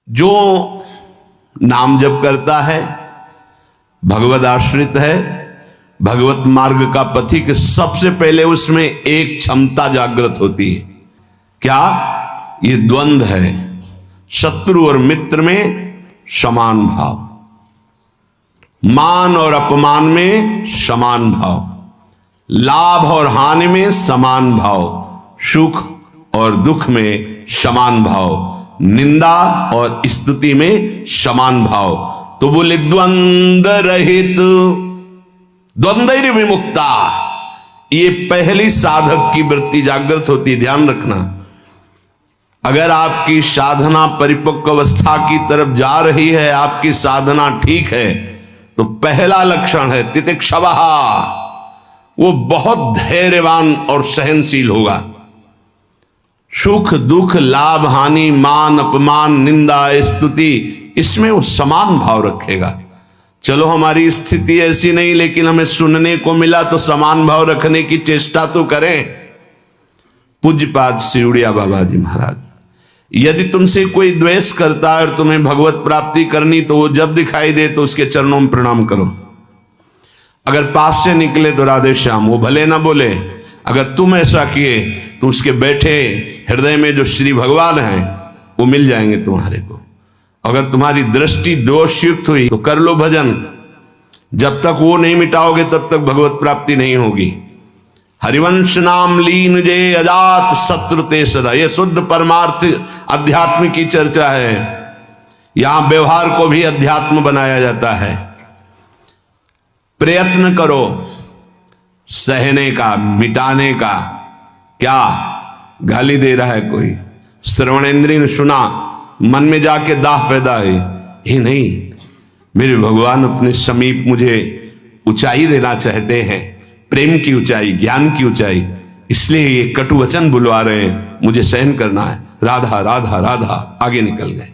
जो नाम जप करता है, भगवद आश्रित है, भगवत मार्ग का पथिक, सबसे पहले उसमें एक क्षमता जागृत होती है। क्या? ये द्वंद्व है, शत्रु और मित्र में समान भाव, मान और अपमान में समान भाव, लाभ और हानि में समान भाव, सुख और दुख में समान भाव, निंदा और स्तुति में समान भाव। तो बोले द्वंद्व रहित, द्वंद्व विमुक्ता, ये पहली साधक की वृत्ति जागृत होती। ध्यान रखना, अगर आपकी साधना परिपक्व अवस्था की तरफ जा रही है, आपकी साधना ठीक है, तो पहला लक्षण है तितिक्षवः, वो बहुत धैर्यवान और सहनशील होगा। सुख दुख, लाभ हानि, मान अपमान, निंदा स्तुति, इसमें वो समान भाव रखेगा। चलो हमारी स्थिति ऐसी नहीं, लेकिन हमें सुनने को मिला तो समान भाव रखने की चेष्टा तो करें। पूज्यपाद सिउड़िया बाबा जी महाराज, यदि तुमसे कोई द्वेष करता है और तुम्हें भगवत प्राप्ति करनी, तो वो जब दिखाई दे तो उसके चरणों में प्रणाम करो। अगर पास से निकले तो राधे श्याम, वो भले ना बोले, अगर तुम ऐसा किए तो उसके बैठे हृदय में जो श्री भगवान हैं वो मिल जाएंगे तुम्हारे को। अगर तुम्हारी दृष्टि दोषयुक्त हुई तो कर लो भजन, जब तक वो नहीं मिटाओगे तब तक भगवत प्राप्ति नहीं होगी। हरिवंश नाम लीन जे अजात शत्रुते सदा, ये शुद्ध परमार्थ अध्यात्म की चर्चा है। यहां व्यवहार को भी अध्यात्म बनाया जाता है। प्रयत्न करो सहने का, मिटाने का। क्या गाली दे रहा है कोई, श्रवणेंद्रिय ने सुना, मन में जाके दाह पैदा है, ये नहीं, मेरे भगवान अपने समीप मुझे ऊंचाई देना चाहते हैं, प्रेम की ऊंचाई, ज्ञान की ऊंचाई, इसलिए ये कटु वचन बुलवा रहे हैं, मुझे सहन करना है। राधा राधा राधा, आगे निकल गए।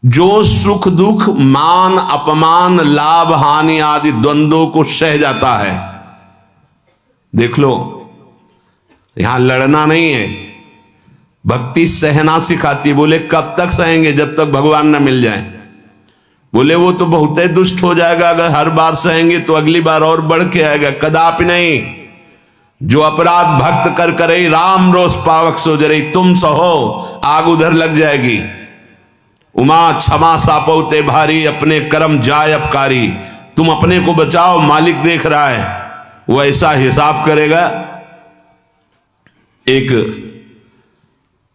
जो सुख दुख, मान अपमान, लाभ हानि आदि द्वंद्वों को सह जाता है, देख लो, यहां लड़ना नहीं है, भक्ति सहना सिखाती। बोले कब तक सहेंगे? जब तक भगवान न मिल जाए। बोले वो तो बहुत ही दुष्ट हो जाएगा, अगर हर बार सहेंगे तो अगली बार और बढ़ के आएगा। कदापि नहीं। जो अपराध भक्त कर करे राम रोष पावक सो जरे, तुम सहो आग उधर लग जाएगी। उमा क्षमा सापौते भारी, अपने कर्म जाय अपकारी। तुम अपने को बचाओ, मालिक देख रहा है, वो ऐसा हिसाब करेगा। एक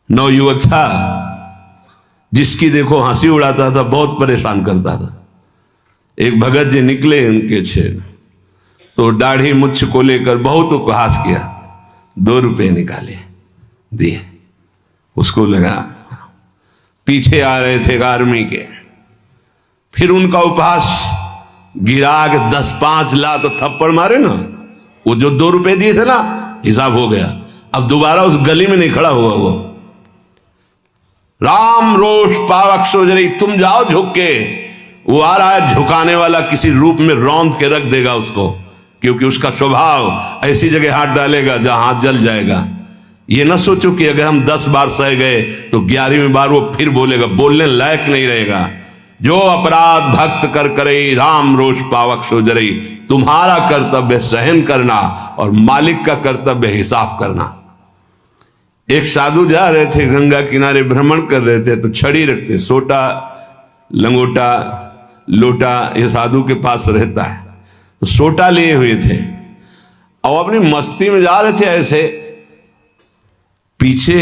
नवयुवक था जिसकी देखो हंसी उड़ाता था, बहुत परेशान करता था। एक भगत जी निकले उनके छेद, तो दाढ़ी मुच्छ को लेकर बहुत उपहास किया। 2 रुपए निकाले, दिए। उसको लगा पीछे आ रहे थे आर्मी के, फिर उनका उपहास गिरा के 10-5 ला तो थप्पड़ मारे ना, वो जो 2 रुपए दिए थे ना, हिसाब हो गया। अब दोबारा उस गली में नहीं खड़ा हुआ वो। राम रोष पावक सोजरी, तुम जाओ झुक के। वो आ रहा है झुकाने वाला, किसी रूप में रौंद के रख देगा उसको, क्योंकि उसका स्वभाव ऐसी जगह हाथ डालेगा जहां हाथ जल जाएगा। ये ना सोचो कि अगर हम 10 बार सह गए तो 11वीं बार वो फिर बोलेगा, बोलने लायक नहीं रहेगा। जो अपराध भक्त कर करे राम रोष पावक सोजरी, तुम्हारा कर्तव्य सहन करना और मालिक का कर्तव्य हिसाब करना। एक साधु जा रहे थे, गंगा किनारे भ्रमण कर रहे थे, तो छड़ी रखते, सोटा लंगोटा लोटा ये साधु के पास रहता है, तो सोटा लिए हुए थे और अपनी मस्ती में जा रहे थे। ऐसे पीछे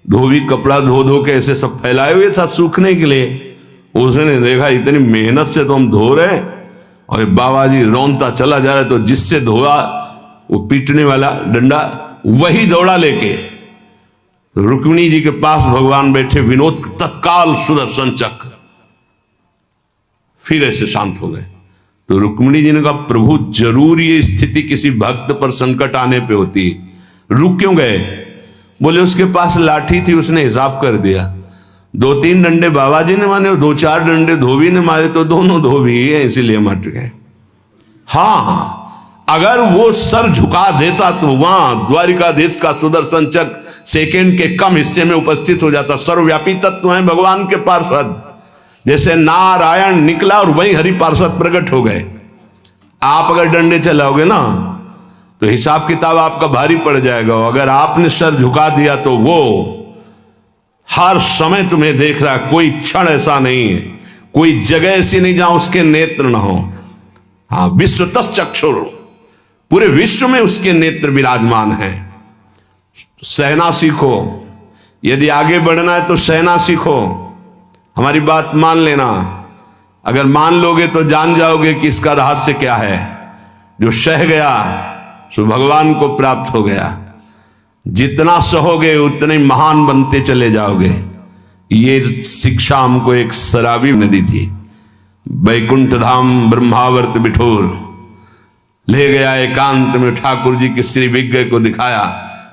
धोबी कपड़ा धो धो के ऐसे सब फैलाए हुए था सूखने के लिए। उसने देखा इतनी मेहनत से तो हम धो रहे, और बाबा जी रौंदता चला जा रहा है, तो जिससे धोआ वो पीटने वाला डंडा वही दौड़ा लेके रुक्मिणी जी के पास भगवान बैठे, विनोद तत्काल सुदर्शन चक्र, फिर ऐसे शांत हो गए। तो रुक्मिणी जी ने कहा, प्रभु जरूर ये स्थिति किसी भक्त पर संकट आने पे होती है, रुक क्यों गए? बोले उसके पास लाठी थी, उसने हिसाब कर दिया। 2-3 डंडे बाबा जी ने मारे, 2-4 डंडे धोबी ने मारे, तो दोनों धोबी है, इसीलिए मट गए। हाँ, अगर वो सर झुका देता तो वहां द्वारिकाधीश का सुदर्शन चक्र सेकंड के कम हिस्से में उपस्थित हो जाता। सर्वव्यापी तत्व हैं भगवान के पार्षद। जैसे नारायण निकला और वही हरि पार्षद प्रकट हो गए। आप अगर डंडे चलाओगे ना तो हिसाब किताब आपका भारी पड़ जाएगा। अगर आपने सर झुका दिया तो वो हर समय तुम्हें देख रहा है। कोई क्षण ऐसा नहीं है, कोई जगह ऐसी नहीं जहां उसके नेत्र ना हो। हाँ, विश्व तच्चक्षुर, पूरे विश्व में उसके नेत्र विराजमान हैं। सहना सीखो। यदि आगे बढ़ना है तो सहना सीखो। हमारी बात मान लेना। अगर मान लोगे तो जान जाओगे कि इसका रहस्य क्या है। जो सह गया सो भगवान को प्राप्त हो गया। जितना सहोगे उतने महान बनते चले जाओगे। ये शिक्षा हमको एक शराबी ने दी थी। वैकुंठ धाम ब्रह्मावर्त बिठोर ले गया। एकांत में ठाकुर जी के श्री विग्रह को दिखाया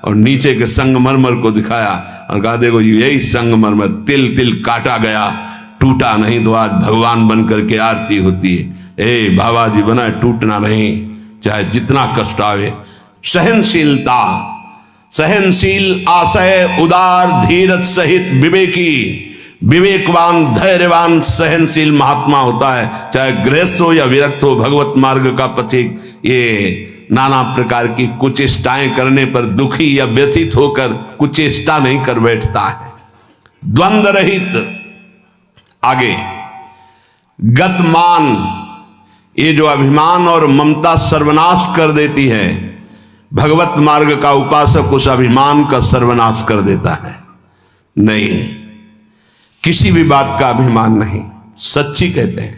और नीचे के संगमरमर को दिखाया और कहा देखो यही संगमरमर तिल तिल काटा गया, टूटा नहीं तो आज भगवान बन करके आरती होती है। ए बाबा जी बना टूटना नहीं, चाहे जितना कष्ट आवे। सहनशीलता, सहनशील, आशय, उदार, धीरज सहित विवेकी, विवेकवान, धैर्यवान, सहनशील महात्मा होता है। चाहे गृहस्थ हो या विरक्त हो, भगवत मार्ग का पथिक ये नाना प्रकार की कुचेष्टाएं करने पर दुखी या व्यथित होकर कुचेष्टा नहीं कर बैठता है। द्वंद्व रहित। आगे गतमान, ये जो अभिमान और ममता सर्वनाश कर देती है। भगवत मार्ग का उपासक उस अभिमान का सर्वनाश कर देता है। नहीं, किसी भी बात का अभिमान नहीं। सच्ची कहते हैं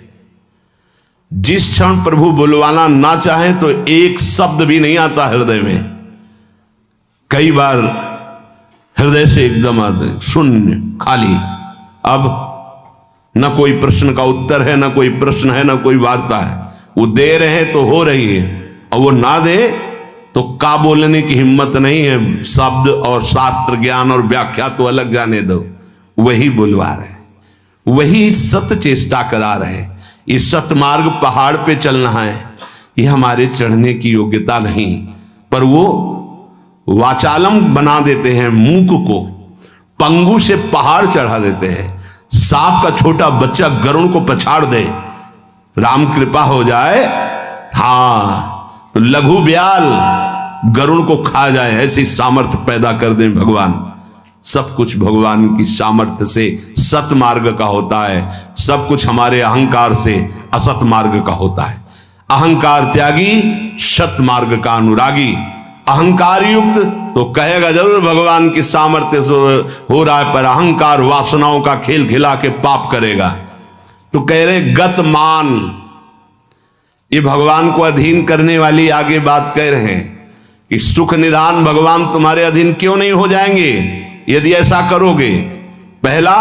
जिस क्षण प्रभु बुलवाना ना चाहे तो एक शब्द भी नहीं आता हृदय में। कई बार हृदय से एकदम आते शून्य, खाली। अब न कोई प्रश्न का उत्तर है, न कोई प्रश्न है, न कोई वार्ता है। वो दे रहे हैं तो हो रही है, और वो ना दे तो का बोलने की हिम्मत नहीं है। शब्द और शास्त्र ज्ञान और व्याख्या तो अलग जाने दो, वही बुलवा रहे, वही सत्य चेष्टा करा रहे। ये सतमार्ग पहाड़ पे चलना है, ये हमारे चढ़ने की योग्यता नहीं। पर वो वाचालम बना देते हैं, मूक को पंगु से पहाड़ चढ़ा देते हैं। सांप का छोटा बच्चा गरुड़ को पछाड़ दे, राम कृपा हो जाए, हाँ तो लघु ब्याल गरुड़ को खा जाए, ऐसी सामर्थ्य पैदा कर दें भगवान। सब कुछ भगवान की सामर्थ्य से सत मार्ग का होता है। सब कुछ हमारे अहंकार से असत मार्ग का होता है। अहंकार त्यागी, सत मार्ग का अनुरागी। अहंकार युक्त तो कहेगा जरूर भगवान की सामर्थ्य से हो रहा है, पर अहंकार वासनाओं का खेल खिला के पाप करेगा। तो कह रहे गतमान, ये भगवान को अधीन करने वाली आगे बात कह रहे हैं कि सुख निधान भगवान तुम्हारे अधीन क्यों नहीं हो जाएंगे यदि ऐसा करोगे। पहला,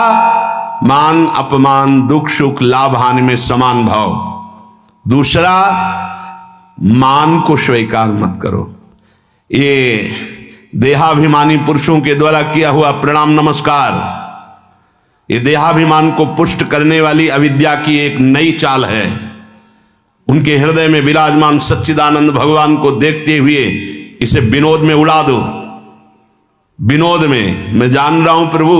मान अपमान, दुख सुख, लाभ हानि में समान भाव। दूसरा, मान को स्वीकार मत करो। ये देहाभिमानी पुरुषों के द्वारा किया हुआ प्रणाम नमस्कार, ये देहाभिमान को पुष्ट करने वाली अविद्या की एक नई चाल है। उनके हृदय में विराजमान सच्चिदानंद भगवान को देखते हुए इसे विनोद में उड़ा दो। विनोद में, मैं जान रहा हूं प्रभु,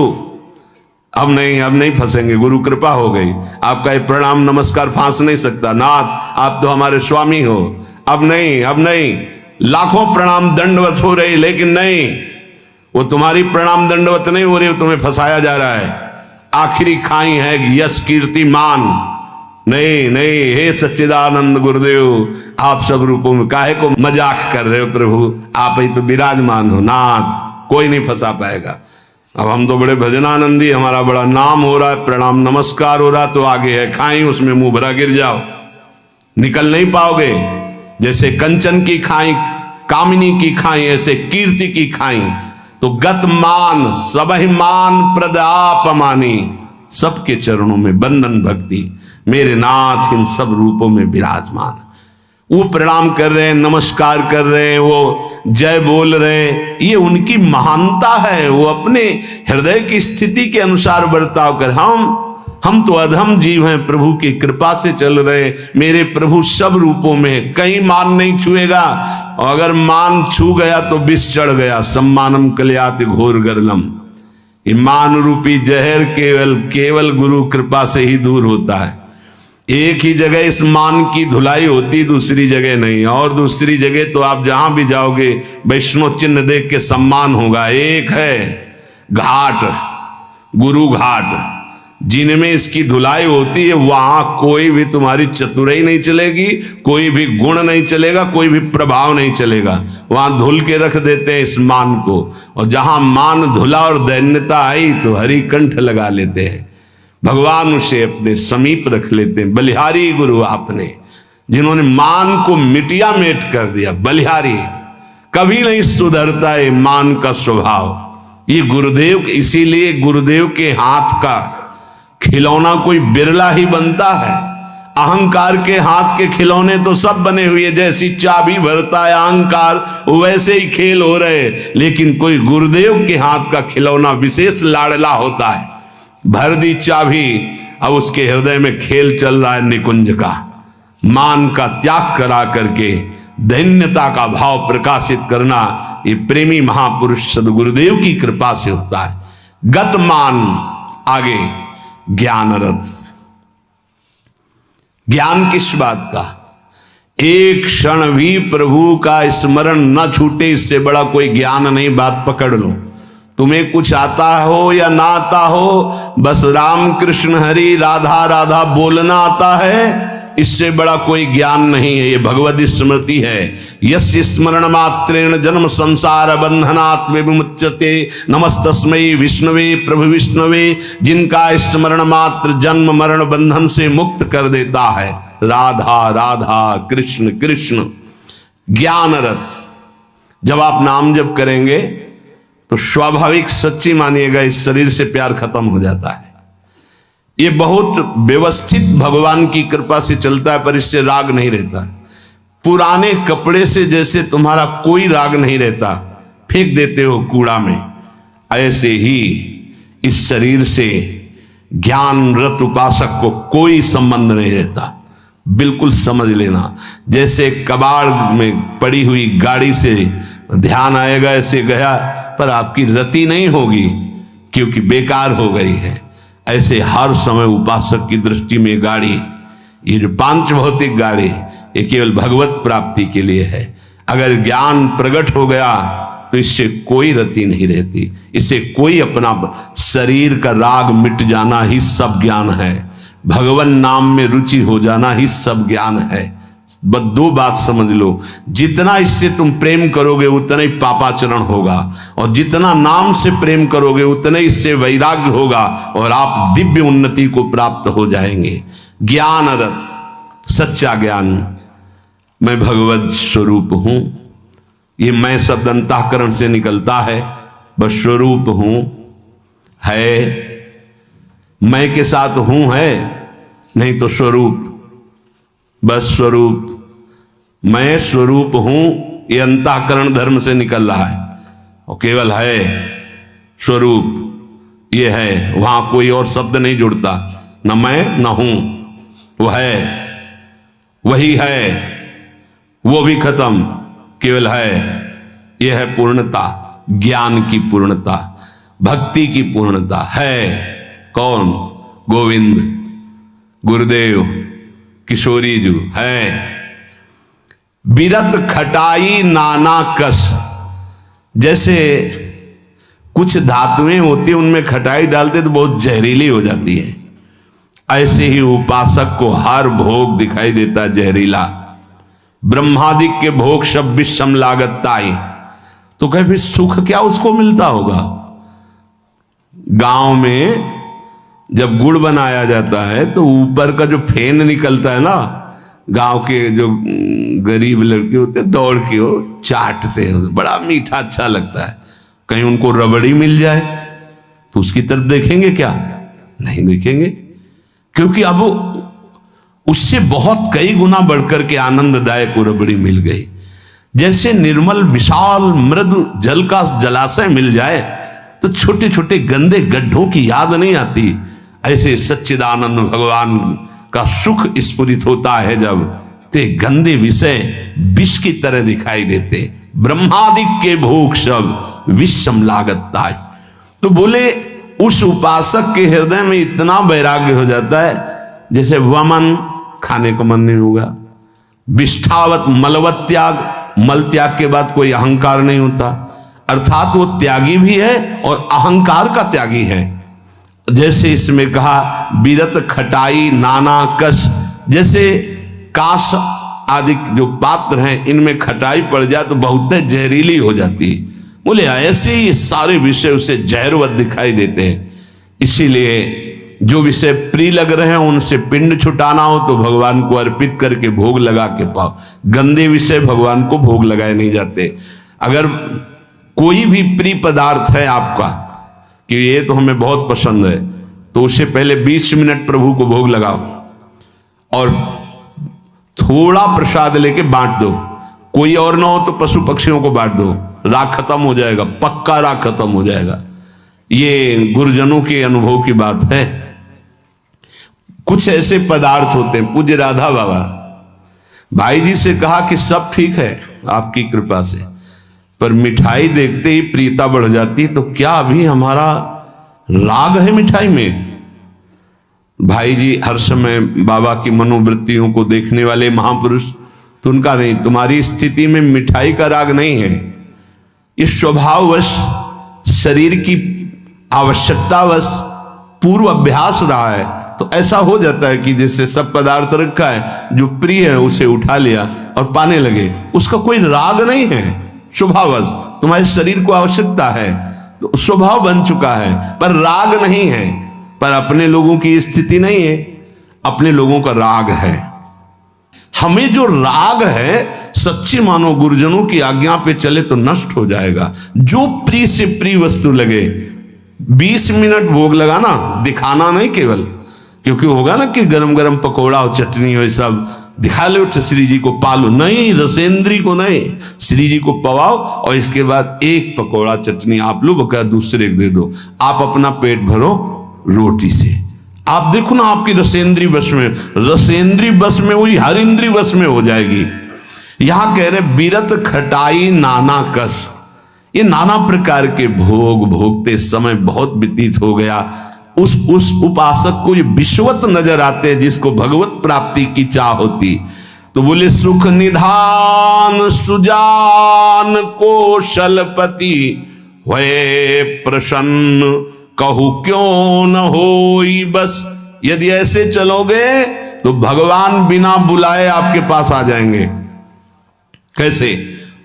अब नहीं फंसेंगे, गुरु कृपा हो गई। आपका ये प्रणाम नमस्कार फांस नहीं सकता, नाथ आप तो हमारे स्वामी हो। अब नहीं, लाखों प्रणाम दंडवत हो रही, लेकिन नहीं, वो तुम्हारी प्रणाम दंडवत नहीं हो रही, वो तुम्हें फंसाया जा रहा है। आखिरी खाई है यश कीर्ति मान। नहीं, हे सच्चिदानंद गुरुदेव, आप सब रूपों में काहे को मजाक कर रहे हो प्रभु, आप ही तो विराजमान हो नाथ, कोई नहीं फंसा पाएगा। अब हम तो बड़े भजनानंदी, हमारा बड़ा नाम हो रहा है, प्रणाम नमस्कार हो रहा, तो आगे है खाई, उसमें मुंह भरा गिर जाओ, निकल नहीं पाओगे। जैसे कंचन की खाई, कामिनी की खाई, ऐसे कीर्ति की खाई। तो गत मान, सबहि मान प्रद आपमानी, सबके चरणों में बंधन भक्ति, मेरे नाथ इन सब रूपों में विराजमान। वो प्रणाम कर रहे हैं, नमस्कार कर रहे हैं, वो जय बोल रहे हैं, ये उनकी महानता है। वो अपने हृदय की स्थिति के अनुसार बर्ताव कर, हम तो अधम जीव हैं, प्रभु की कृपा से चल रहे। मेरे प्रभु सब रूपों में, कहीं मान नहीं छुएगा और अगर मान छू गया तो विष चढ़ गया। सम्मानम कल्याति घोर गरलम। ये मान रूपी जहर केवल गुरु कृपा से ही दूर होता है। एक ही जगह इस मान की धुलाई होती, दूसरी जगह नहीं। और दूसरी जगह तो आप जहां भी जाओगे वैष्णव चिन्ह देख के सम्मान होगा। एक है घाट, गुरु घाट, जिनमें इसकी धुलाई होती है, वहां कोई भी तुम्हारी चतुराई नहीं चलेगी, कोई भी गुण नहीं चलेगा, कोई भी प्रभाव नहीं चलेगा। वहां धुल के रख देते हैं इस मान को। और जहां मान धुला और दैन्यता आई तो हरि कंठ लगा लेते हैं, भगवान उसे अपने समीप रख लेते हैं। बलिहारी गुरु आपने, जिन्होंने मान को मिटिया मेट कर दिया। बलिहारी कभी नहीं सुधरता है मान का स्वभाव। ये गुरुदेव, इसीलिए गुरुदेव के हाथ का खिलौना कोई बिरला ही बनता है। अहंकार के हाथ के खिलौने तो सब बने हुए, जैसी चाबी भरता है अहंकार वैसे ही खेल हो रहे, लेकिन कोई गुरुदेव के हाथ का खिलौना विशेष लाडला होता है। भर दी चाबी, अब उसके हृदय में खेल चल रहा है निकुंज का। मान का त्याग करा करके दैन्यता का भाव प्रकाशित करना, ये प्रेमी महापुरुष सदगुरुदेव की कृपा से होता है। गत मान, आगे ज्ञान रथ। ज्ञान किस बात का? एक क्षण भी प्रभु का स्मरण न छूटे, इससे बड़ा कोई ज्ञान नहीं। बात पकड़ लो। तुम्हें कुछ आता हो या ना आता हो, बस राम कृष्ण हरि राधा राधा बोलना आता है, इससे बड़ा कोई ज्ञान नहीं है। ये भगवत स्मृति है। यस्य स्मरण मात्रेण जन्म संसार बंधनात् विमुच्यते, नमस्तस्मै विष्णुवे प्रभु विष्णुवे। जिनका स्मरण मात्र जन्म मरण बंधन से मुक्त कर देता है। राधा राधा कृष्ण कृष्ण। ज्ञान रथ। जब आप नाम जप करेंगे तो स्वाभाविक, सच्ची मानिएगा, इस शरीर से प्यार खत्म हो जाता है। ये बहुत व्यवस्थित भगवान की कृपा से चलता है, पर इससे राग नहीं रहता। पुराने कपड़े से जैसे तुम्हारा कोई राग नहीं रहता, फेंक देते हो कूड़ा में, ऐसे ही इस शरीर से ज्ञान रत उपासक को कोई संबंध नहीं रहता। बिल्कुल समझ लेना। जैसे कबाड़ में पड़ी हुई गाड़ी से ध्यान आएगा, ऐसे गया, पर आपकी रति नहीं होगी क्योंकि बेकार हो गई है। ऐसे हर समय उपासक की दृष्टि में गाड़ी, ये जो पांच भौतिक गाड़ी, ये केवल भगवत प्राप्ति के लिए है। अगर ज्ञान प्रकट हो गया तो इससे कोई रति नहीं रहती, इससे कोई अपना शरीर का राग मिट जाना ही सब ज्ञान है। भगवान नाम में रुचि हो जाना ही सब ज्ञान है। बस दो बात समझ लो, जितना इससे तुम प्रेम करोगे उतना ही पापाचरण होगा, और जितना नाम से प्रेम करोगे उतना ही इससे वैराग्य होगा, और आप दिव्य उन्नति को प्राप्त हो जाएंगे। ज्ञान रथ, सच्चा ज्ञान। मैं भगवत स्वरूप हूं, ये मैं शब्द अंतःकरण से निकलता है। बस स्वरूप हूं है, मैं के साथ हूं है नहीं तो स्वरूप, बस स्वरूप। मैं स्वरूप हूं, ये अंतःकरण धर्म से निकल रहा है, और केवल है स्वरूप, ये है। वहां कोई और शब्द नहीं जुड़ता, न मैं न हूं, वो है, वही है, वो भी खत्म, केवल है। यह है पूर्णता, ज्ञान की पूर्णता, भक्ति की पूर्णता है। कौन? गोविंद, गुरुदेव, किशोरी जी है। बिरत खटाई नाना कस। जैसे कुछ धातुएं होती हैं, उनमें खटाई डालते तो बहुत जहरीली हो जाती है, ऐसे ही उपासक को हर भोग दिखाई देता जहरीला। ब्रह्मादिक के भोग सब विषम लागताई। तो कहे फिर सुख क्या उसको मिलता होगा? गांव में जब गुड़ बनाया जाता है तो ऊपर का जो फेन निकलता है ना, गांव के जो गरीब लड़के होते हैं दौड़ के वो चाटते हैं, बड़ा मीठा अच्छा लगता है। कहीं उनको रबड़ी मिल जाए तो उसकी तरफ देखेंगे क्या? नहीं देखेंगे, क्योंकि अब उससे बहुत कई गुना बढ़कर के आनंददायक वो रबड़ी मिल गई। जैसे निर्मल विशाल मृदु जल का जलाशय मिल जाए तो छोटे छोटे गंदे गड्ढों की याद नहीं आती, ऐसे सच्चिदानंद भगवान का सुख स्फुरित होता है जब ते गंदे विषय विष की तरह दिखाई देते। ब्रह्मादिक के भोग सब विषम लागता है। तो बोले उस उपासक के हृदय में इतना वैराग्य हो जाता है जैसे वमन, खाने का मन नहीं होगा, विष्ठावत मलवत त्याग, मल त्याग के बाद कोई अहंकार नहीं होता, अर्थात वो त्यागी भी है और अहंकार का त्यागी है। जैसे इसमें कहा बीरत खटाई नाना कस, जैसे काश आदि जो पात्र हैं इनमें खटाई पड़ जाए तो बहुत जहरीली हो जाती है। बोले ऐसे ही सारे विषय उसे जहरवत दिखाई देते हैं। इसीलिए जो विषय प्रिय लग रहे हैं उनसे पिंड छुटाना हो तो भगवान को अर्पित करके भोग लगा के पाओ। गंदे विषय भगवान को भोग लगाए नहीं जाते। अगर कोई भी प्रिय पदार्थ है आपका कि ये तो हमें बहुत पसंद है, तो उससे पहले 20 मिनट प्रभु को भोग लगाओ और थोड़ा प्रसाद लेके बांट दो। कोई और ना हो तो पशु पक्षियों को बांट दो, राग खत्म हो जाएगा, पक्का राग खत्म हो जाएगा। ये गुरुजनों के अनुभव की बात है। कुछ ऐसे पदार्थ होते हैं, पूज्य राधा बाबा भाई जी से कहा कि सब ठीक है आपकी कृपा से, पर मिठाई देखते ही प्रियता बढ़ जाती, तो क्या अभी हमारा राग है मिठाई में? भाई जी हर समय बाबा की मनोवृत्तियों को देखने वाले महापुरुष, तो उनका नहीं, तुम्हारी स्थिति में मिठाई का राग नहीं है, ये स्वभाववश शरीर की आवश्यकतावश पूर्व अभ्यास रहा है। तो ऐसा हो जाता है कि जैसे सब पदार्थ रखा है, जो प्रिय है उसे उठा लिया और पाने लगे, उसका कोई राग नहीं है, स्वभाववश तुम्हारे शरीर को आवश्यकता है तो स्वभाव बन चुका है, पर राग नहीं है। पर अपने लोगों की स्थिति नहीं है, अपने लोगों का राग है। हमें जो राग है सच्ची मानो गुरुजनों की आज्ञा पे चले तो नष्ट हो जाएगा। जो प्रिय से प्रिय वस्तु लगे 20 मिनट भोग लगाना, दिखाना नहीं केवल, क्योंकि होगा ना कि गरम गरम पकौड़ा और चटनी और सब दिखा लो तो श्री जी को पालो, नहीं, रसेंद्री को नहीं, श्री जी को पवाओ और इसके बाद एक पकौड़ा चटनी आप लो, बका दूसरे को दे दो, आप अपना पेट भरो रोटी से। आप देखो ना आपकी रसेंद्री बस में, रसेंद्री बस में हुई हर इंद्री बस में हो जाएगी। यहां कह रहे बीरत खटाई नाना कस, ये नाना प्रकार के भोग भोगते समय बहुत व्यतीत हो गया। उस उपासक को ये विश्वत नजर आते हैं जिसको भगवत प्राप्ति की चाह होती। तो बोले सुख निधान सुजान कौशलपति हुए प्रसन्न, कहू क्यों न होई बस। यदि ऐसे चलोगे तो भगवान बिना बुलाए आपके पास आ जाएंगे। कैसे?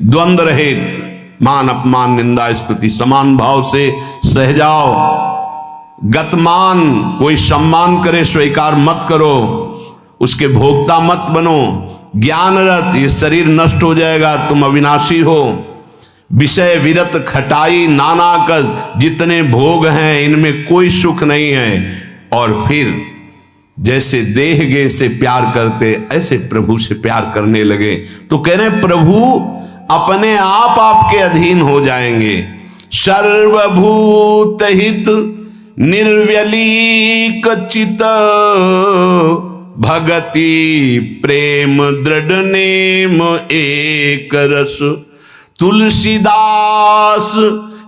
द्वंद्व रहित, मान अपमान निंदा स्तुति समान भाव से सह जाओ। गतमान, कोई सम्मान करे स्वीकार मत करो, उसके भोक्ता मत बनो। ज्ञानरत, ये शरीर नष्ट हो जाएगा, तुम अविनाशी हो। विषय विरत खटाई नाना कस, जितने भोग हैं इनमें कोई सुख नहीं है। और फिर जैसे देह गे से प्यार करते ऐसे प्रभु से प्यार करने लगे। तो कह रहे प्रभु अपने आप आपके अधीन हो जाएंगे। सर्वभूत हित निर्व्यलीक चित, भगति प्रेम दृढ़ नेम एक रस। तुलसीदास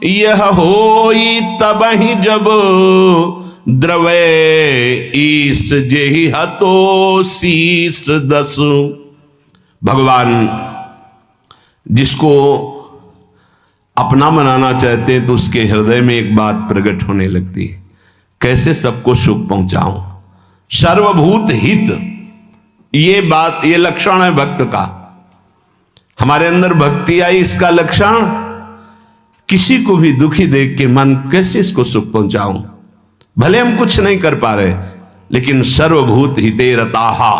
यह होई तबहि जब, द्रवे ईश जेहि हतो शीस दस। भगवान जिसको अपना बनाना चाहते हैं तो उसके हृदय में एक बात प्रकट होने लगती है, कैसे सबको सुख पहुंचाऊं। सर्वभूत हित, ये बात, ये लक्षण है भक्त का। हमारे अंदर भक्ति आई, इसका लक्षण किसी को भी दुखी देख के मन कैसे इसको सुख पहुंचाऊं। भले हम कुछ नहीं कर पा रहे, लेकिन सर्वभूत हिते रताहा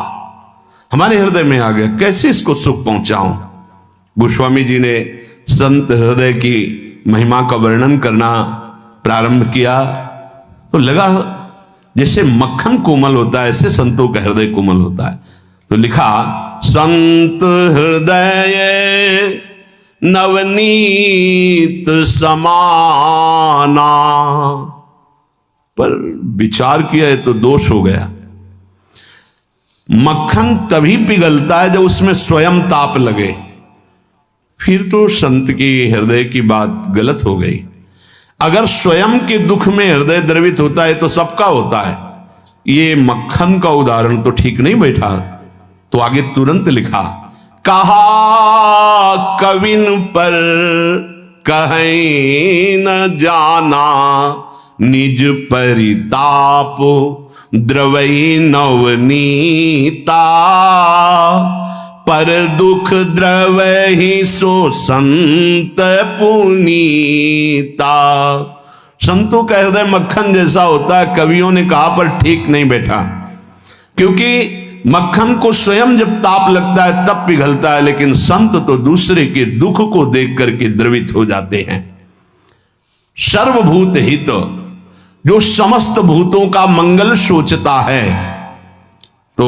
हमारे हृदय में आ गया, कैसे इसको सुख पहुंचाऊं। गोस्वामी जी ने संत हृदय की महिमा का वर्णन करना प्रारंभ किया तो लगा जैसे मक्खन कोमल होता है ऐसे संतों का हृदय कोमल होता है। तो लिखा संत हृदय नवनीत समाना, पर विचार किया है तो दोष हो गया। मक्खन तभी पिघलता है जब उसमें स्वयं ताप लगे। फिर तो संत की हृदय की बात गलत हो गई। अगर स्वयं के दुख में हृदय द्रवित होता है तो सबका होता है। ये मक्खन का उदाहरण तो ठीक नहीं बैठा। तो आगे तुरंत लिखा, कहा कविन पर कहीं न जाना, निज परिताप द्रवई नवनीता, पर दुख द्रवहि सो संत पुनीता। संतों का हृदय मक्खन जैसा होता है, कवियों ने कहा, पर ठीक नहीं बैठा। क्योंकि मक्खन को स्वयं जब ताप लगता है तब पिघलता है, लेकिन संत तो दूसरे के दुख को देख करके द्रवित हो जाते हैं। सर्वभूत हित, जो समस्त भूतों का मंगल सोचता है, तो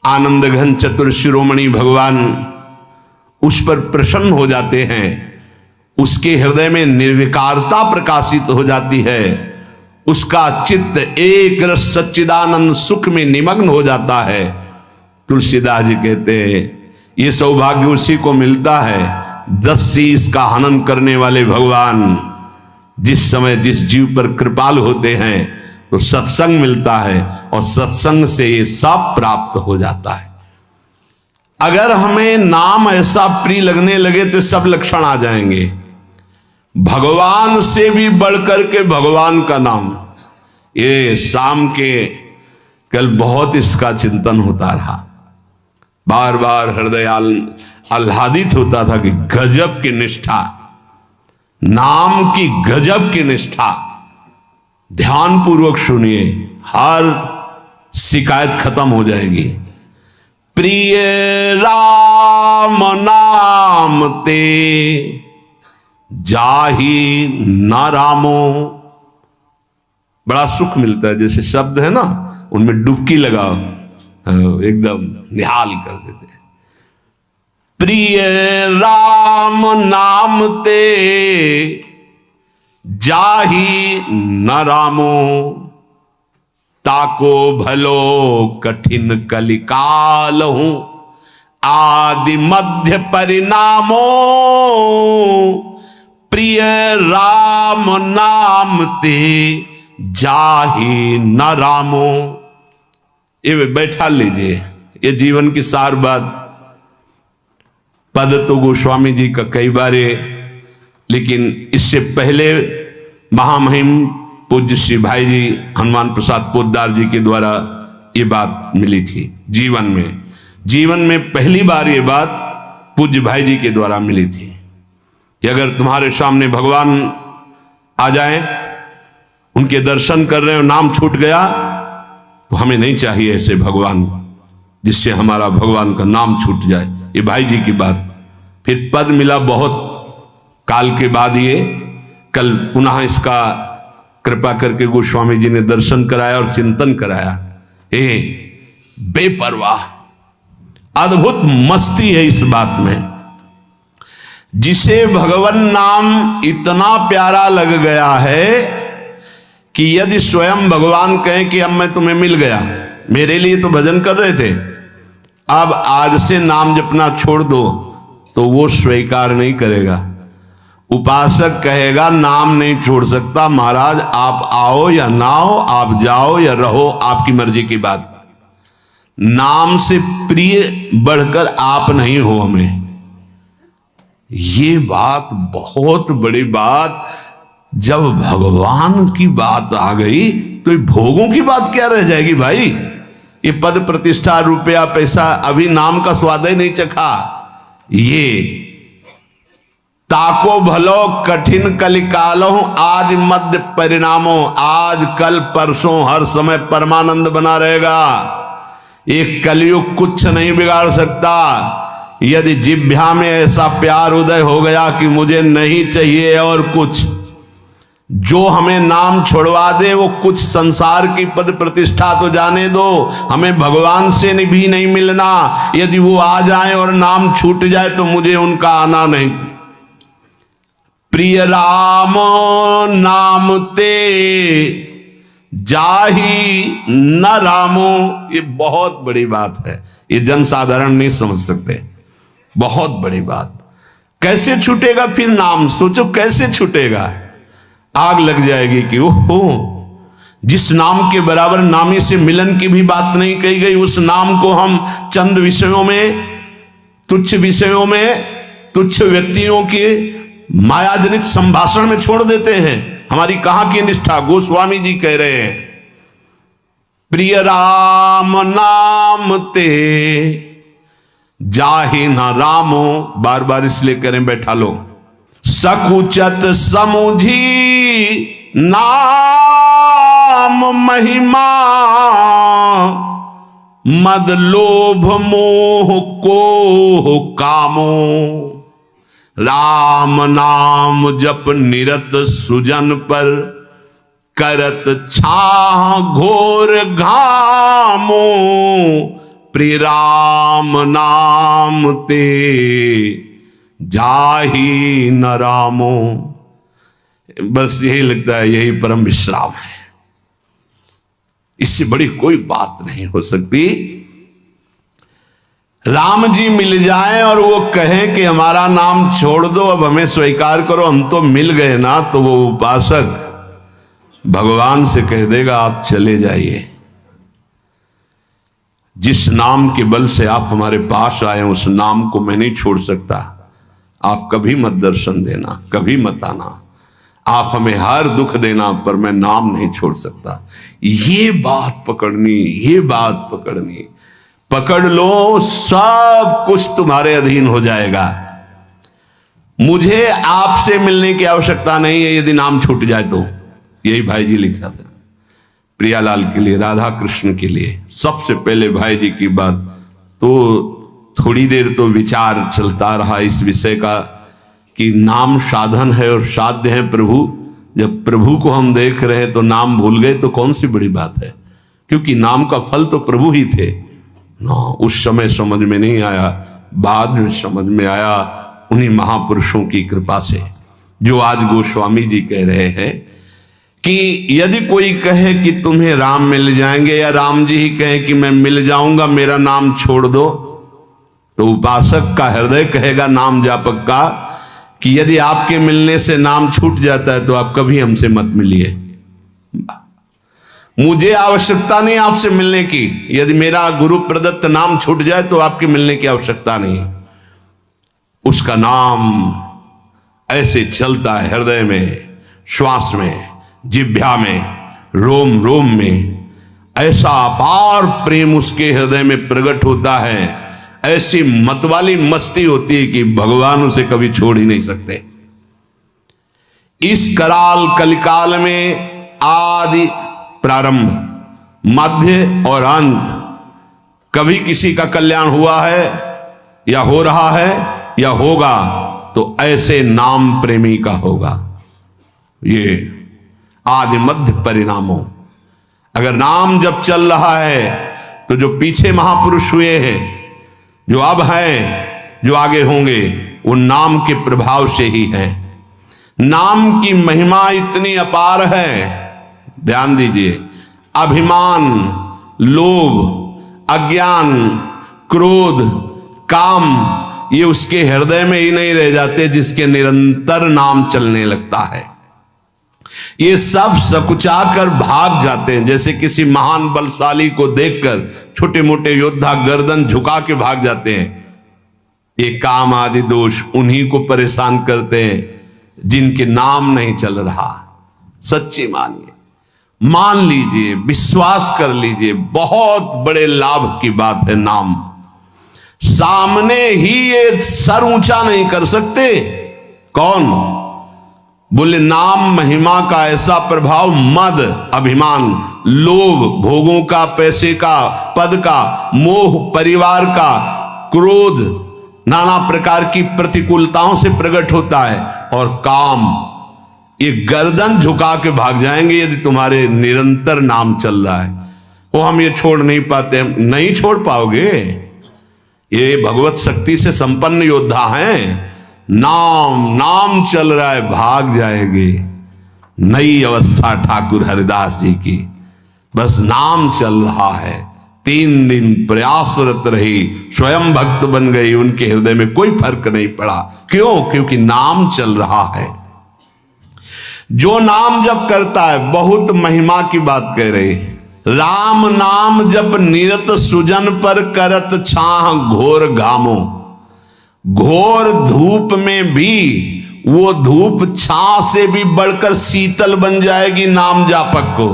आनंद घन चतुर शिरोमणि भगवान उस पर प्रसन्न हो जाते हैं। उसके हृदय में निर्विकारता प्रकाशित हो जाती है। उसका चित्त एक रस सच्चिदानंद सुख में निमग्न हो जाता है। तुलसीदास जी कहते हैं, ये सौभाग्य उसी को मिलता है 10 शीश का हनन करने वाले भगवान जिस समय जिस जीव पर कृपाल होते हैं तो सत्संग मिलता है, और सत्संग से ये सब प्राप्त हो जाता है। अगर हमें नाम ऐसा प्रिय लगने लगे तो सब लक्षण आ जाएंगे। भगवान से भी बढ़कर के भगवान का नाम। ये शाम के कल बहुत इसका चिंतन होता रहा, बार बार हृदय आह्लादित होता था कि गजब की निष्ठा, नाम की गजब की निष्ठा। ध्यान पूर्वक सुनिए, हर शिकायत खत्म हो जाएगी। प्रिय राम नाम ते जाहि न रामो। बड़ा सुख मिलता है। जैसे शब्द है ना, उनमें डुबकी लगाओ, एकदम निहाल कर देते हैं। प्रिय राम नाम ते जाहि न रामो, ताको भलो कठिन कलिकाल हूं, आदि मध्य परिणामो, प्रिय राम नाम ते जाहि न रामो। ये बैठा लीजिए, ये जीवन की सार बात। पद तो गोस्वामी जी का कई बार, लेकिन इससे पहले महामहिम पूज्य श्री भाई जी हनुमान प्रसाद पोद्दार जी के द्वारा ये बात मिली थी। जीवन में पहली बार ये बात पूज्य भाई जी के द्वारा मिली थी कि अगर तुम्हारे सामने भगवान आ जाए, उनके दर्शन कर रहे हो, नाम छूट गया, तो हमें नहीं चाहिए ऐसे भगवान जिससे हमारा भगवान का नाम छूट जाए। ये भाई जी की बात। फिर पद मिला बहुत काल के बाद, ये कल पुनः इसका कृपा करके गोस्वामी जी ने दर्शन कराया और चिंतन कराया। बेपरवाह, अद्भुत मस्ती है इस बात में। जिसे भगवान नाम इतना प्यारा लग गया है कि यदि स्वयं भगवान कहें कि अब मैं तुम्हें मिल गया, मेरे लिए तो भजन कर रहे थे, अब आज से नाम जपना छोड़ दो, तो वो स्वीकार नहीं करेगा। उपासक कहेगा नाम नहीं छोड़ सकता महाराज, आप आओ या ना आओ, आप जाओ या रहो, आपकी मर्जी की बात। नाम से प्रिय बढ़कर आप नहीं हो हमें। ये बात बहुत बड़ी बात। जब भगवान की बात आ गई तो भोगों की बात क्या रह जाएगी भाई। ये पद प्रतिष्ठा रुपया पैसा, अभी नाम का स्वाद ही नहीं चखा। ये ताको भलो कठिन कलिकालो, आज मध्य परिणामो, आज कल परसों हर समय परमानंद बना रहेगा। एक कलयुग कुछ नहीं बिगाड़ सकता। यदि जिह्वा में ऐसा प्यार उदय हो गया कि मुझे नहीं चाहिए और कुछ, जो हमें नाम छोड़वा दे वो कुछ संसार की पद प्रतिष्ठा तो जाने दो, हमें भगवान से भी नहीं मिलना। यदि वो आ जाए और नाम छूट जाए तो मुझे उनका आना नहीं। प्रिय राम नाम ते जाही न रामो। ये बहुत बड़ी बात है, ये जनसाधारण नहीं समझ सकते। बहुत बड़ी बात। कैसे छूटेगा फिर नाम? सोचो कैसे छूटेगा। आग लग जाएगी कि ओहो, जिस नाम के बराबर नामी से मिलन की भी बात नहीं कही गई, उस नाम को हम चंद विषयों में, तुच्छ विषयों में, तुच्छ व्यक्तियों के मायाजनित संभाषण में छोड़ देते हैं। हमारी कहां की निष्ठा? गोस्वामी जी कह रहे हैं, प्रिय राम नाम ते जाहि न रामो। बार बार इसलिए करें, बैठा लो। सकुचत समुझी नाम महिमा, मद लोभ मोह को कामो। राम नाम जप निरत सुजन पर, करत छाह घोर घामो। प्रिय राम नाम ते जाही न रामो। बस यही लगता है, यही परम विश्राम है। इससे बड़ी कोई बात नहीं हो सकती। राम जी मिल जाएं और वो कहें कि हमारा नाम छोड़ दो, अब हमें स्वीकार करो, हम तो मिल गए ना, तो वो उपासक भगवान से कह देगा आप चले जाइए। जिस नाम के बल से आप हमारे पास आए, उस नाम को मैं नहीं छोड़ सकता। आप कभी मत दर्शन देना, कभी मत आना, आप हमें हर दुख देना, पर मैं नाम नहीं छोड़ सकता। ये बात पकड़नी, ये बात पकड़नी। पकड़ लो, सब कुछ तुम्हारे अधीन हो जाएगा। मुझे आपसे मिलने की आवश्यकता नहीं है यदि नाम छूट जाए तो। यही भाई जी लिखा था प्रियालाल के लिए, राधा कृष्ण के लिए। सबसे पहले भाई जी की बात तो थोड़ी देर तो विचार चलता रहा इस विषय का कि नाम साधन है और साध्य है प्रभु। जब प्रभु को हम देख रहे हैं तो नाम भूल गए तो कौन सी बड़ी बात है, क्योंकि नाम का फल तो प्रभु ही थे ना। उस समय समझ में नहीं आया, बाद में समझ में आया उन्हीं महापुरुषों की कृपा से, जो आज गोस्वामी जी कह रहे हैं कि यदि कोई कहे कि तुम्हें राम मिल जाएंगे, या राम जी ही कहें कि मैं मिल जाऊंगा, मेरा नाम छोड़ दो, तो उपासक का हृदय कहेगा, नाम जापक का, कि यदि आपके मिलने से नाम छूट जाता है तो आप कभी हमसे मत मिलिए। मुझे आवश्यकता नहीं आपसे मिलने की। यदि मेरा गुरु प्रदत्त नाम छूट जाए तो आपके मिलने की आवश्यकता नहीं। उसका नाम ऐसे चलता है हृदय में, श्वास में, जिह्वा में, रोम रोम में। ऐसा अपार प्रेम उसके हृदय में प्रकट होता है, ऐसी मतवाली मस्ती होती है कि भगवान उसे कभी छोड़ ही नहीं सकते। इस कराल कलिकाल में आदि, प्रारंभ, मध्य और अंत, कभी किसी का कल्याण हुआ है या हो रहा है या होगा तो ऐसे नाम प्रेमी का होगा। ये आदि मध्य परिणामों। अगर नाम जब चल रहा है तो जो पीछे महापुरुष हुए हैं, जो अब हैं, जो आगे होंगे, वो नाम के प्रभाव से ही है। नाम की महिमा इतनी अपार है, ध्यान दीजिए। अभिमान, लोभ, अज्ञान, क्रोध, काम, ये उसके हृदय में ही नहीं रह जाते जिसके निरंतर नाम चलने लगता है। ये सब सकुचा कर भाग जाते हैं। जैसे किसी महान बलशाली को देखकर छोटे मोटे योद्धा गर्दन झुका के भाग जाते हैं। ये काम आदि दोष उन्हीं को परेशान करते हैं जिनके नाम नहीं चल रहा। सच्ची मानिए, मान लीजिए, विश्वास कर लीजिए, बहुत बड़े लाभ की बात है नाम। सामने ही ये सर ऊंचा नहीं कर सकते। कौन? बोले नाम महिमा का ऐसा प्रभाव, मद, अभिमान, लोभ, भोगों का, पैसे का, पद का, मोह, परिवार का, क्रोध, नाना प्रकार की प्रतिकूलताओं से प्रकट होता है, और काम, ये गर्दन झुका के भाग जाएंगे यदि तुम्हारे निरंतर नाम चल रहा है। वो हम ये छोड़ नहीं पाते, हम नहीं छोड़ पाओगे। ये भगवत शक्ति से संपन्न योद्धा हैं। नाम नाम चल रहा है, भाग जाएंगे। नई अवस्था ठाकुर हरिदास जी की, बस नाम चल रहा है। 3 दिन प्रयासरत रही, स्वयं भक्त बन गई, उनके हृदय में कोई फर्क नहीं पड़ा। क्यों? क्योंकि नाम चल रहा है। जो नाम जप करता है, बहुत महिमा की बात कह रहे, राम नाम जप निरत सुजन पर करत छाह घोर घामो। घोर धूप में भी वो धूप छाह से भी बढ़कर शीतल बन जाएगी नाम जापक को।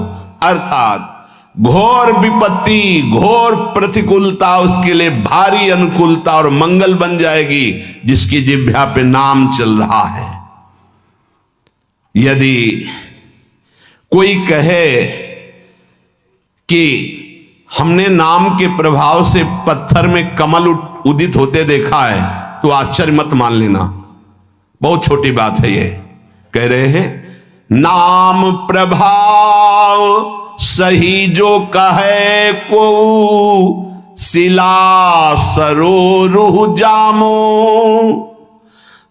अर्थात घोर विपत्ति, घोर प्रतिकूलता उसके लिए भारी अनुकूलता और मंगल बन जाएगी, जिसकी जिह्वा पे नाम चल रहा है। यदि कोई कहे कि हमने नाम के प्रभाव से पत्थर में कमल उदित होते देखा है, तो आश्चर्य मत मान लेना, बहुत छोटी बात है। ये कह रहे हैं नाम प्रभाव सही जो कहे को शिला सरो रूह जामो।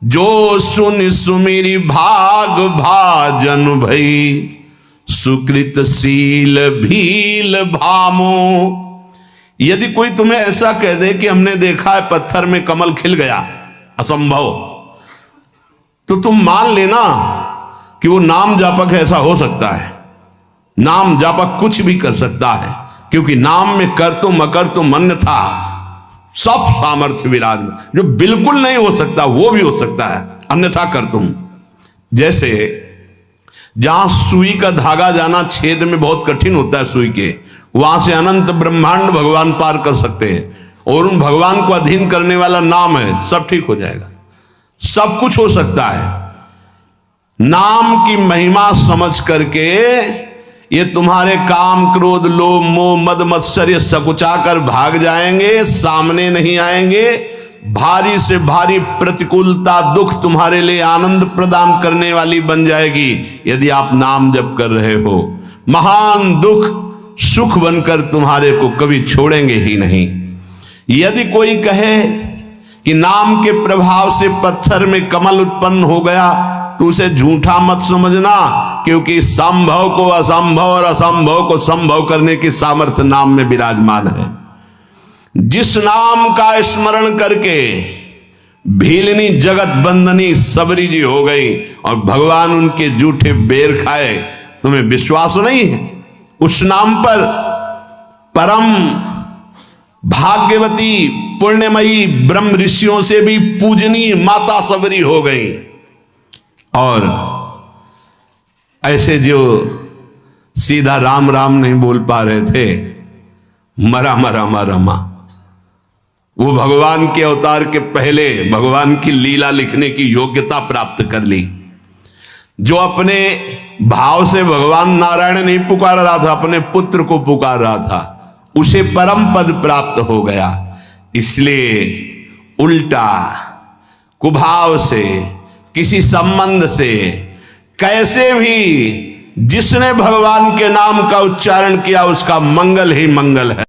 जो सुन सुमिरी भाग भाजन भई सुकृत शील भील भामो। यदि कोई तुम्हें ऐसा कह दे कि हमने देखा है पत्थर में कमल खिल गया, असंभव, तो तुम मान लेना कि वो नाम जापक है, ऐसा हो सकता है। नाम जापक कुछ भी कर सकता है, क्योंकि नाम में कर तुम अकर तुम अन्यथा सब सामर्थ्य विराजमान। जो बिल्कुल नहीं हो सकता वो भी हो सकता है, अन्यथा कर तुम। जैसे जहां सुई का धागा जाना छेद में बहुत कठिन होता है सुई के, वहां से अनंत ब्रह्मांड भगवान पार कर सकते हैं, और उन भगवान को अधीन करने वाला नाम है, सब ठीक हो जाएगा। सब कुछ हो सकता है। नाम की महिमा समझ करके ये तुम्हारे काम क्रोध लोभ मोह मद मत्सर्य सकुचा कर भाग जाएंगे, सामने नहीं आएंगे। भारी से भारी प्रतिकूलता दुख तुम्हारे लिए आनंद प्रदान करने वाली बन जाएगी, यदि आप नाम जप कर रहे हो। महान दुख सुख बनकर तुम्हारे को कभी छोड़ेंगे ही नहीं। यदि कोई कहे कि नाम के प्रभाव से पत्थर में कमल उत्पन्न हो गया, तो उसे झूठा मत समझना, क्योंकि संभव को असंभव और असंभव को संभव करने की सामर्थ्य नाम में विराजमान है। जिस नाम का स्मरण करके भीलनी जगत बंदनी सबरी जी हो गई और भगवान उनके जूठे बेर खाए, तुम्हें विश्वास नहीं है? उस नाम पर परम भाग्यवती पुण्यमयी ब्रह्म ऋषियों से भी पूजनीय माता सबरी हो गई। और ऐसे जो सीधा राम राम नहीं बोल पा रहे थे, मरा मरा मरा मा, वो भगवान के अवतार के पहले भगवान की लीला लिखने की योग्यता प्राप्त कर ली। जो अपने भाव से भगवान नारायण नहीं पुकार रहा था, अपने पुत्र को पुकार रहा था, उसे परम पद प्राप्त हो गया। इसलिए उल्टा कुभाव से, किसी संबंध से, कैसे भी जिसने भगवान के नाम का उच्चारण किया उसका मंगल ही मंगल है।